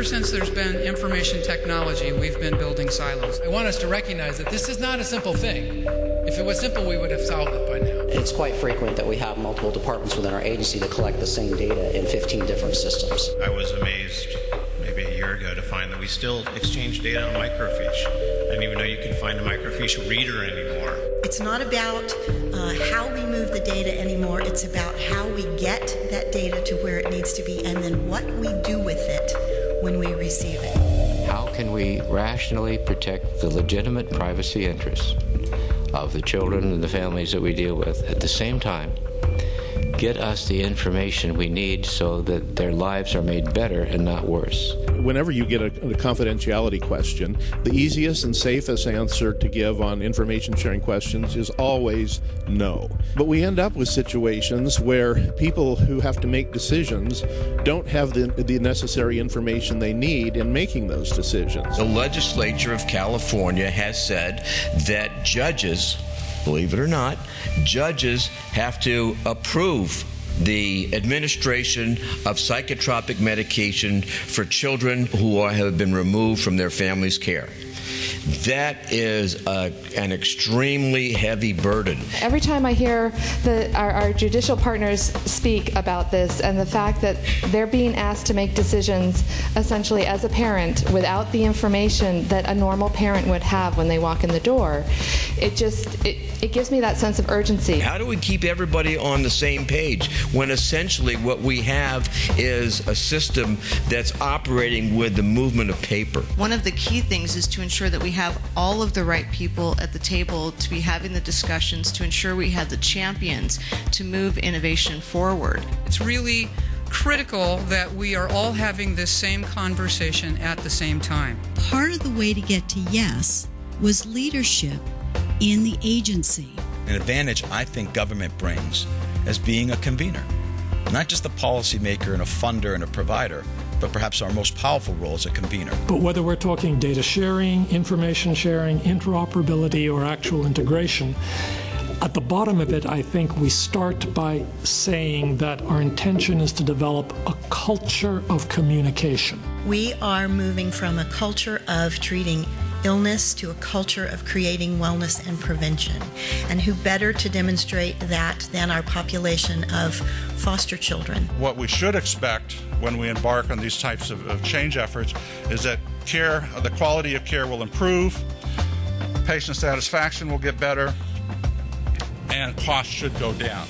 Ever since there's been information technology, we've been building silos. I want us to recognize that this is not a simple thing. If it was simple, we would have solved it by now. It's quite frequent that we have multiple departments within our agency that collect the same data in 15 different systems. I was amazed maybe a year ago to find that we still exchange data on microfiche. I didn't even know you could find a microfiche reader anymore. It's not about how we move the data anymore. It's about how we get that data to where it needs to be and then what we do with it when we receive it. How can we rationally protect the legitimate privacy interests of the children and the families that we deal with, at the same time get us the information we need so that their lives are made better and not worse? Whenever you get a confidentiality question, the easiest and safest answer to give on information sharing questions is always no. But we end up with situations where people who have to make decisions don't have the necessary information they need in making those decisions. The legislature of California has said that judges, believe it or not, judges have to approve the administration of psychotropic medication for children who have been removed from their family's care. That is an extremely heavy burden. Every time I hear our judicial partners speak about this and the fact that they're being asked to make decisions essentially as a parent without the information that a normal parent would have when they walk in the door, it gives me that sense of urgency. How do we keep everybody on the same page when essentially what we have is a system that's operating with the movement of paper? One of the key things is to ensure that we have all of the right people at the table to be having the discussions, to ensure we have the champions to move innovation forward. It's really critical that we are all having this same conversation at the same time. Part of the way to get to yes was leadership in the agency. An advantage I think government brings as being a convener, not just a policymaker and a funder and a provider, but perhaps our most powerful role as a convener. But whether we're talking data sharing, information sharing, interoperability, or actual integration, at the bottom of it, I think we start by saying that our intention is to develop a culture of communication. We are moving from a culture of treating illness to a culture of creating wellness and prevention. And who better to demonstrate that than our population of foster children? What we should expect when we embark on these types of change efforts is that care, the quality of care will improve, patient satisfaction will get better, and costs should go down.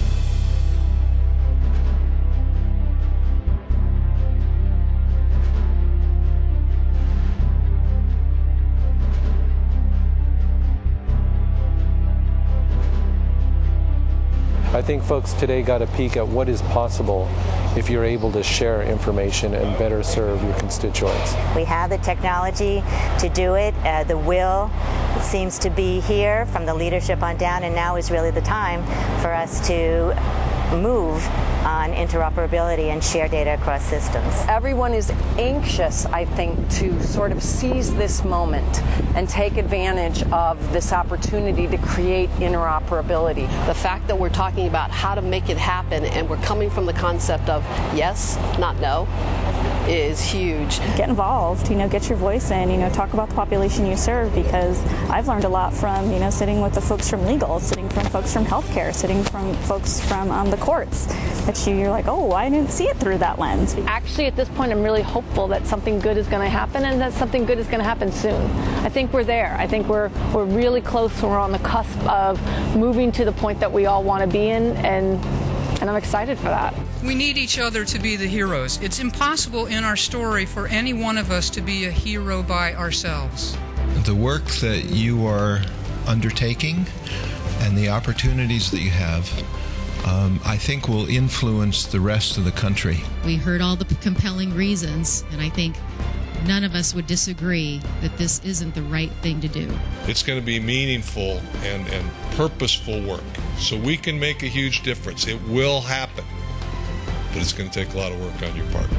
I think folks today got a peek at what is possible if you're able to share information and better serve your constituents. We have the technology to do it. The will seems to be here from the leadership on down, and now is really the time for us to move on interoperability and share data across systems. Everyone is anxious, I think, to sort of seize this moment and take advantage of this opportunity to create interoperability. The fact that we're talking about how to make it happen and we're coming from the concept of yes, not no, is huge. Get involved, get your voice in, talk about the population you serve, because I've learned a lot from, sitting with the folks from legal, sitting from folks from healthcare, sitting from folks from the courts, that you're like, oh, I didn't see it through that lens. Actually, at this point, I'm really hopeful that something good is going to happen and that something good is going to happen soon. I think we're there. I think we're really close. We're on the cusp of moving to the point that we all want to be in, and I'm excited for that. We need each other to be the heroes. It's impossible in our story for any one of us to be a hero by ourselves. The work that you are undertaking and the opportunities that you have, I think will influence the rest of the country. We heard all the compelling reasons, and I think none of us would disagree that this isn't the right thing to do. It's going to be meaningful and purposeful work, so we can make a huge difference. It will happen, but it's going to take a lot of work on your part.